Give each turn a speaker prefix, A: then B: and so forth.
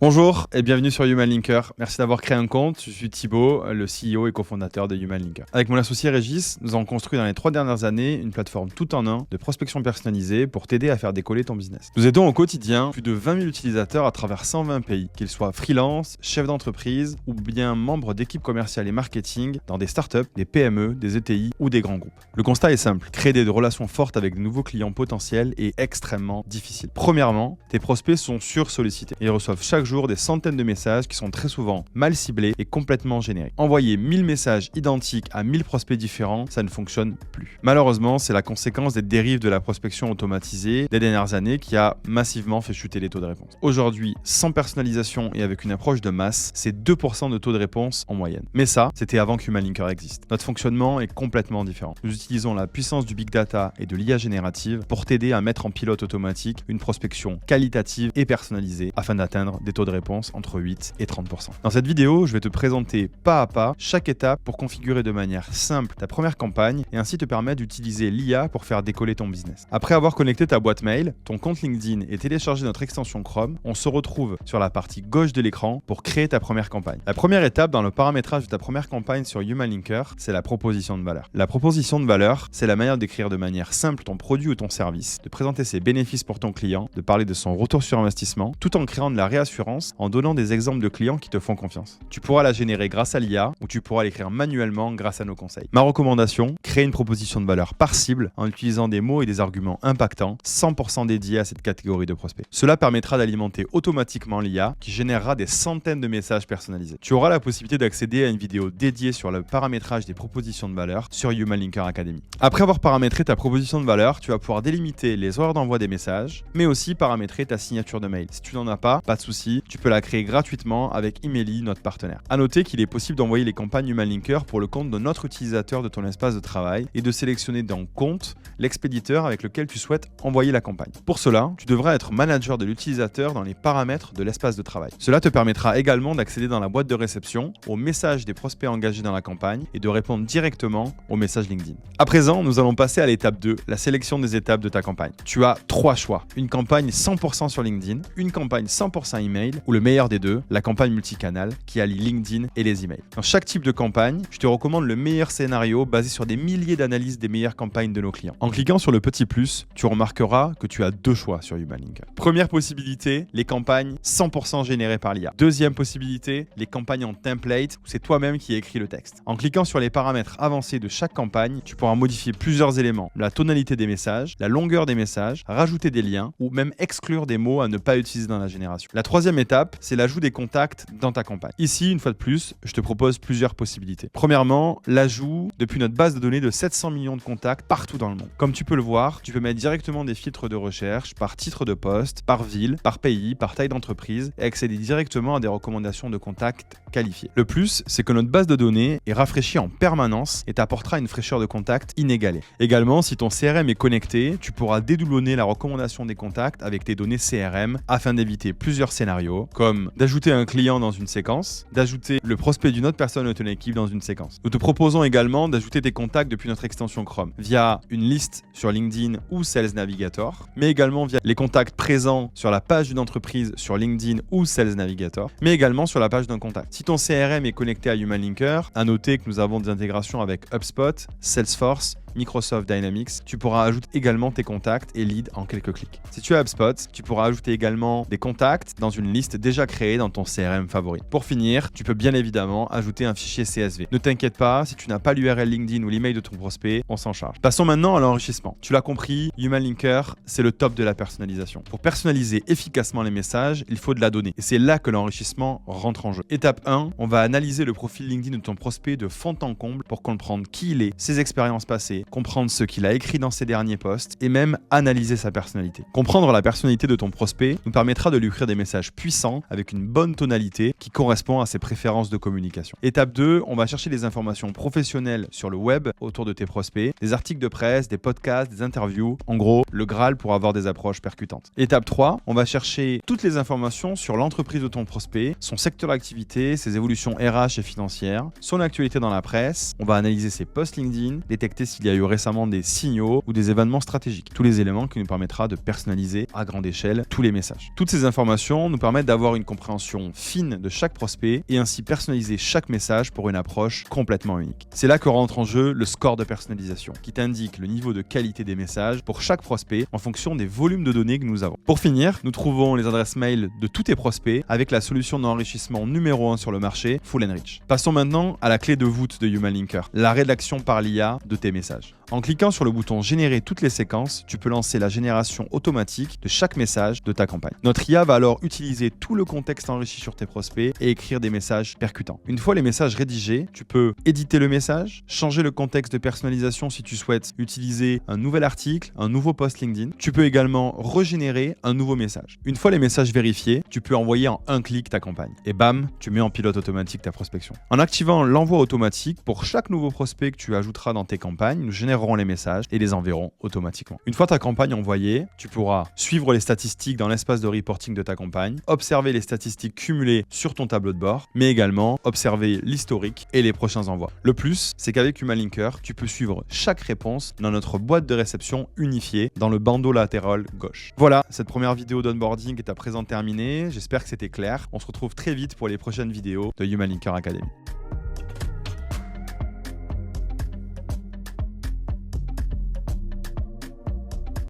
A: Bonjour et bienvenue sur Human Linker. Merci d'avoir créé un compte. Je suis Thibaut, le CEO et cofondateur de Human Linker. Avec mon associé Régis, nous avons construit dans les 3 dernières années une plateforme tout en un de prospection personnalisée pour t'aider à faire décoller ton business. Nous aidons au quotidien plus de 20 000 utilisateurs à travers 120 pays, qu'ils soient freelance, chefs d'entreprise ou bien membres d'équipes commerciales et marketing dans des startups, des PME, des ETI ou des grands groupes. Le constat est simple, créer des relations fortes avec de nouveaux clients potentiels est extrêmement difficile. Premièrement, tes prospects sont sursollicités. Ils reçoivent chaque jour des centaines de messages qui sont très souvent mal ciblés et complètement génériques. Envoyer 1000 messages identiques à 1000 prospects différents, ça ne fonctionne plus. Malheureusement, c'est la conséquence des dérives de la prospection automatisée des dernières années qui a massivement fait chuter les taux de réponse. Aujourd'hui, sans personnalisation et avec une approche de masse, c'est 2% de taux de réponse en moyenne. Mais ça, c'était avant qu'Human Linker existe. Notre fonctionnement est complètement différent. Nous utilisons la puissance du big data et de l'IA générative pour t'aider à mettre en pilote automatique une prospection qualitative et personnalisée afin d'atteindre des taux de réponse entre 8 et 30%. Dans cette vidéo, je vais te présenter pas à pas chaque étape pour configurer de manière simple ta première campagne et ainsi te permettre d'utiliser l'IA pour faire décoller ton business. Après avoir connecté ta boîte mail, ton compte LinkedIn et téléchargé notre extension Chrome, on se retrouve sur la partie gauche de l'écran pour créer ta première campagne. La première étape dans le paramétrage de ta première campagne sur Human Linker, c'est la proposition de valeur. La proposition de valeur, c'est la manière d'écrire de manière simple ton produit ou ton service, de présenter ses bénéfices pour ton client, de parler de son retour sur investissement, tout en créant de la réassurance en donnant des exemples de clients qui te font confiance. Tu pourras la générer grâce à l'IA ou tu pourras l'écrire manuellement grâce à nos conseils. Ma recommandation, crée une proposition de valeur par cible en utilisant des mots et des arguments impactants, 100% dédiés à cette catégorie de prospects. Cela permettra d'alimenter automatiquement l'IA qui générera des centaines de messages personnalisés. Tu auras la possibilité d'accéder à une vidéo dédiée sur le paramétrage des propositions de valeur sur Human Linker Academy. Après avoir paramétré ta proposition de valeur, tu vas pouvoir délimiter les horaires d'envoi des messages, mais aussi paramétrer ta signature de mail. Si tu n'en as pas de souci, tu peux la créer gratuitement avec Emaily, notre partenaire. À noter qu'il est possible d'envoyer les campagnes Human Linker pour le compte de notre utilisateur de ton espace de travail et de sélectionner dans Compte l'expéditeur avec lequel tu souhaites envoyer la campagne. Pour cela, tu devras être manager de l'utilisateur dans les paramètres de l'espace de travail. Cela te permettra également d'accéder dans la boîte de réception aux messages des prospects engagés dans la campagne et de répondre directement aux messages LinkedIn. À présent, nous allons passer à l'étape 2, la sélection des étapes de ta campagne. Tu as 3 choix. Une campagne 100% sur LinkedIn, une campagne 100% email ou le meilleur des deux, la campagne multicanal qui allie LinkedIn et les emails. Dans chaque type de campagne, je te recommande le meilleur scénario basé sur des milliers d'analyses des meilleures campagnes de nos clients. En cliquant sur le petit plus, tu remarqueras que tu as 2 choix sur Human Linker. Première possibilité, les campagnes 100% générées par l'IA. Deuxième possibilité, les campagnes en template où c'est toi-même qui écris le texte. En cliquant sur les paramètres avancés de chaque campagne, tu pourras modifier plusieurs éléments, la tonalité des messages, la longueur des messages, rajouter des liens ou même exclure des mots à ne pas utiliser dans la génération. La troisième étape, c'est l'ajout des contacts dans ta campagne. Ici, une fois de plus, je te propose plusieurs possibilités. Premièrement, l'ajout depuis notre base de données de 700 millions de contacts partout dans le monde. Comme tu peux le voir, tu peux mettre directement des filtres de recherche par titre de poste, par ville, par pays, par taille d'entreprise et accéder directement à des recommandations de contacts qualifiés. Le plus, c'est que notre base de données est rafraîchie en permanence et t'apportera une fraîcheur de contacts inégalée. Également, si ton CRM est connecté, tu pourras dédoublonner la recommandation des contacts avec tes données CRM afin d'éviter plusieurs scénarios, comme d'ajouter un client dans une séquence, d'ajouter le prospect d'une autre personne de ton équipe dans une séquence. Nous te proposons également d'ajouter tes contacts depuis notre extension Chrome via une liste sur LinkedIn ou Sales Navigator, mais également via les contacts présents sur la page d'une entreprise sur LinkedIn ou Sales Navigator, mais également sur la page d'un contact. Si ton CRM est connecté à Human Linker, à noter que nous avons des intégrations avec HubSpot, Salesforce, Microsoft Dynamics, tu pourras ajouter également tes contacts et leads en quelques clics. Si tu as HubSpot, tu pourras ajouter également des contacts dans une liste déjà créée dans ton CRM favori. Pour finir, tu peux bien évidemment ajouter un fichier CSV. Ne t'inquiète pas, si tu n'as pas l'URL LinkedIn ou l'email de ton prospect, on s'en charge. Passons maintenant à l'enrichissement. Tu l'as compris, Human Linker, c'est le top de la personnalisation. Pour personnaliser efficacement les messages, il faut de la donnée. Et c'est là que l'enrichissement rentre en jeu. Étape 1, on va analyser le profil LinkedIn de ton prospect de fond en comble pour comprendre qui il est, ses expériences passées, comprendre ce qu'il a écrit dans ses derniers posts et même analyser sa personnalité. Comprendre la personnalité de ton prospect nous permettra de lui écrire des messages puissants avec une bonne tonalité qui correspond à ses préférences de communication. Étape 2, on va chercher des informations professionnelles sur le web autour de tes prospects, des articles de presse, des podcasts, des interviews, en gros, le Graal pour avoir des approches percutantes. Étape 3, on va chercher toutes les informations sur l'entreprise de ton prospect, son secteur d'activité, ses évolutions RH et financières, son actualité dans la presse, on va analyser ses posts LinkedIn, détecter s'il y a y a eu récemment des signaux ou des événements stratégiques. Tous les éléments qui nous permettra de personnaliser à grande échelle tous les messages. Toutes ces informations nous permettent d'avoir une compréhension fine de chaque prospect et ainsi personnaliser chaque message pour une approche complètement unique. C'est là que rentre en jeu le score de personnalisation, qui t'indique le niveau de qualité des messages pour chaque prospect en fonction des volumes de données que nous avons. Pour finir, nous trouvons les adresses mail de tous tes prospects avec la solution d'enrichissement numéro 1 sur le marché, Full Enrich. Passons maintenant à la clé de voûte de Human Linker, la rédaction par l'IA de tes messages. En cliquant sur le bouton Générer toutes les séquences, tu peux lancer la génération automatique de chaque message de ta campagne. Notre IA va alors utiliser tout le contexte enrichi sur tes prospects et écrire des messages percutants. Une fois les messages rédigés, tu peux éditer le message, changer le contexte de personnalisation si tu souhaites utiliser un nouvel article, un nouveau post LinkedIn. Tu peux également régénérer un nouveau message. Une fois les messages vérifiés, tu peux envoyer en un clic ta campagne. Et bam, tu mets en pilote automatique ta prospection. En activant l'envoi automatique, pour chaque nouveau prospect que tu ajouteras dans tes campagnes, nous générerons les messages et les enverront automatiquement. Une fois ta campagne envoyée, tu pourras suivre les statistiques dans l'espace de reporting de ta campagne, observer les statistiques cumulées sur ton tableau de bord, mais également observer l'historique et les prochains envois. Le plus, c'est qu'avec Human Linker, tu peux suivre chaque réponse dans notre boîte de réception unifiée dans le bandeau latéral gauche. Voilà, cette première vidéo d'onboarding est à présent terminée. J'espère que c'était clair. On se retrouve très vite pour les prochaines vidéos de Human Linker Academy.